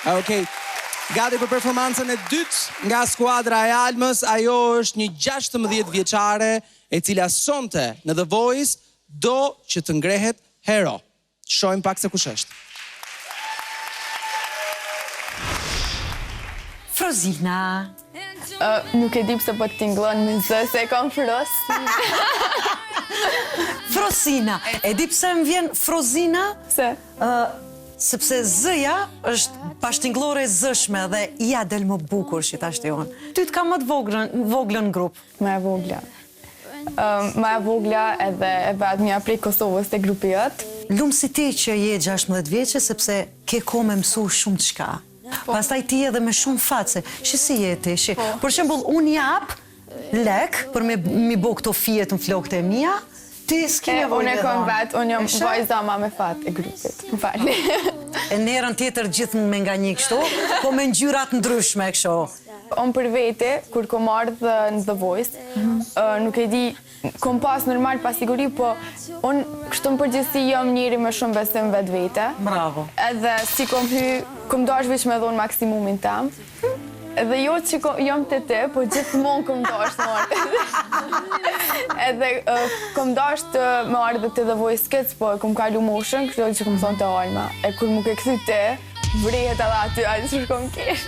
Okej. Gati për performancën e dytë nga skuadra e Almës, ajo është një 16 vjeçare e cila sonte në The Voice do që të ngrehet hero. Shohim pak se kush është. Frozina. Nuk e di pse po të tingëllon me zë se kam Fros. Frozina. E di pse më vjen Frozina? Se? Sepse zëja është pashtingëllore e zëshme dhe ja del më bukur që ta shtion. Ty të ka më të voglën në grup. Më e vogla. Më e vogla edhe e vetmja prej Kosovës te grupi jot. Lumë si ti që je 16 vjeçe sepse ke kohë me mësu shumë çka. Pastaj ti edhe me shumë face. Si je ti? Për shembull, unë jap lek për mi bo këto fijet në flokët e mia. Ti s'ki nevojë. Unë e kam vet, unë jam vajza ma me fat e grupit. Më falni. E nerën tjetër gjithë me nga një kështu, po me ngjyrat ndryshme kështu. Unë për vete, kur kom ardhë në The Voice, nuk e di, kom pas normal pasiguri, po unë kështu në përgjithësi jam njëri me shumë besim vetë vete. Bravo. Edhe si kom dash veç me dhonë maksimumin tam. Edhe jo që jam të te, po gjithmonë kom dash të marrë. Edhe kom dash të me ardhë të The Voice Kids, po kom kalu moshën, kështu që kom thonë të Alma. E kur mu ke këthy te, vrejet edhe aty, ajde që shkom kesh.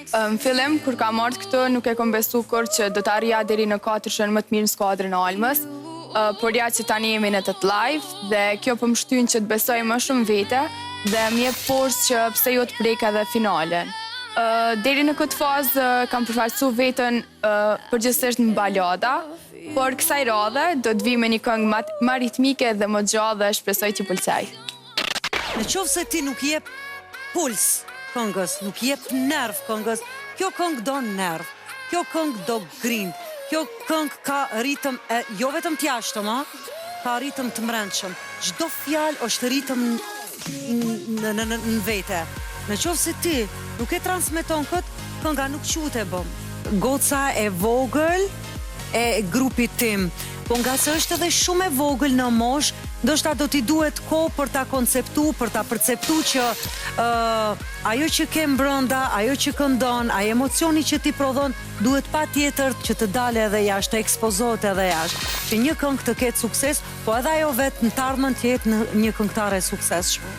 Në fillim, kur kam ardhë këtë, nuk e kom besu kur që do të arja deri në 4 më të mirë në skuadrën e Almës. Por ja që tani jemi në 8 live, dhe kjo për më shtyn që të besoj më shumë vete, dhe më jep forcë që pse jo të prek edhe finalen. Deri në këtë fazë kam përfaqësuar veten përgjithsisht në balada, por kësaj radhe do të vi me një këngë më ritmike dhe më gjallë dhe shpresoj t'ju pëlqej. Në qoftë se ti nuk jep puls këngës, nuk jep nerv këngës, kjo këngë do nerv, kjo këngë do grind, kjo këngë ka ritëm jo vetëm t'jashtëm, ka ritëm të mbrendshëm. Çdo fjalë është ritëm në vete. Në qoftë se ti nuk e transmeton këtë, kënga nuk quhet e bëm. Goca e vogël e grupit tim, po nga se është edhe shumë e vogël në moshë, ndoshta do t'i duhet kohë për ta konceptu, për ta perceptu që ajo që ke brenda, ajo që këndon, ai emocioni që ti prodhon, duhet patjetër që të dalë edhe jashtë, të ekspozohet edhe jashtë. Që një këngë të ketë sukses, po edhe ajo vetë në të ardhmen të jetë një këngëtare suksesshme.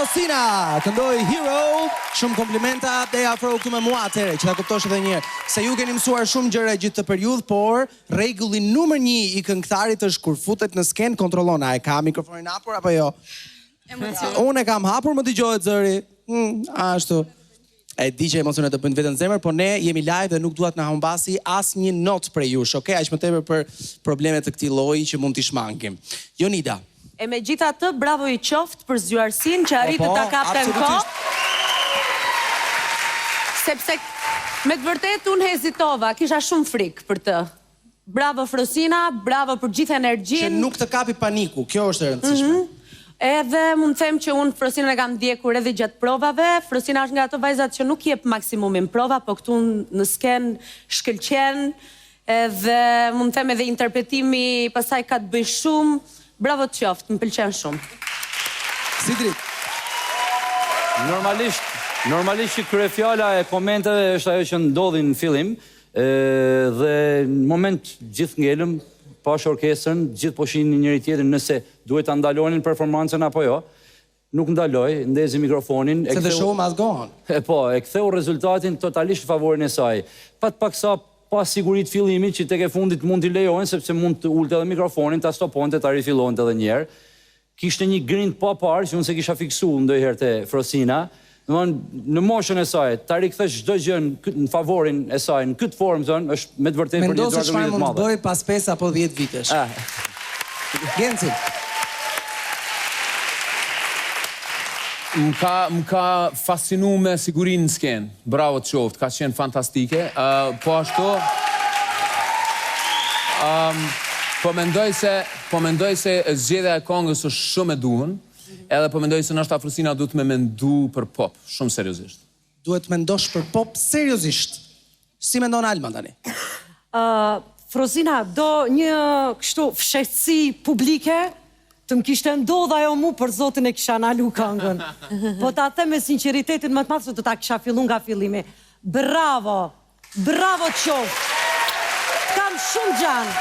Frosina këndoi Hero. Shumë komplimenta dhe afro këtu me mua atëherë, që ta kuptosh edhe një herë. Se ju keni mësuar shumë gjëra gjithë të periudhë, por rregulli numër 1 i këngëtarit është kur futet në sken, kontrollon a e ka mikrofonin hapur apo jo. Unë e kam hapur, më dëgjohet zëri. Ashtu. E di që emocionet të bëjnë vetën zemër, por ne jemi live dhe nuk duat na humbasi asnjë notë prej jush, okay? Aq më tepër për probleme të këtij lloji që mund t'i shmangim. Jonida. E megjithatë, bravo i qoftë për zgjuarsinë që arritë ta kapte në kohë. Sepse me të vërtetë unë hezitova, kisha shumë frikë për të. Bravo Frosina, bravo për gjithë energjinë. Që nuk të kapi paniku, kjo është e rëndësishme. Edhe mund të them që unë Frosinën e kam ndjekur edhe gjatë provave. Frosina është nga ato vajzat që nuk jep maksimumin prova, po këtu në sken shkëlqen, edhe mund të them edhe interpretimi pasaj ka të bëj shumë. Bravo të qoftë, më pëlqen shumë. Sidrit. Normalisht që kryefjala e komenteve është ajo që ndodhin në fillim, dhe në moment gjithë ngelëm, pash orkestrën, gjithë po shihnin njëri tjetrin nëse duhet ta ndalonin performancën apo jo. Nuk ndaloj, ndezi mikrofonin. Se the show must go on. Po, e ktheu rezultatin totalisht në favorin e saj. Paksa pas sigurit fillimit që tek e fundit mund t'i lejohen, sepse mund të ulte edhe mikrofonin, ta stoponte, ta rifillonte edhe një herë. Kishte një grind pa parë, që unë se kisha fiksuar ndonjëherë te Frosina. Në moshën e saj, ta rikthesh çdo gjë në favorin e saj, në këtë formë zonë, është me të vërtetë për një Mendoj se çfarë dragëri të mund të madhe. bëj pas 5 apo 10 vitesh. Genci. Më ka fascinu me sigurinë në sken. Bravo të qoftë, ka qenë fantastike. Po ashtu... Po mendoj se zgjedhja e këngës është shumë e duhur, edhe po mendoj se nështë Frosina duhet me mendu për pop, shumë seriozisht. Duhet mendosh për pop seriozisht. Si mendon Alma tani? Frosina, do një kështu fshehtësi publike të më kishte ndodha ajo mu për zotin e kisha analu këngën. Po ta them me sinqeritetin më të madh se do ta kisha fillu nga fillimi. Bravo! Bravo qoftë! Kam shumë gjanë!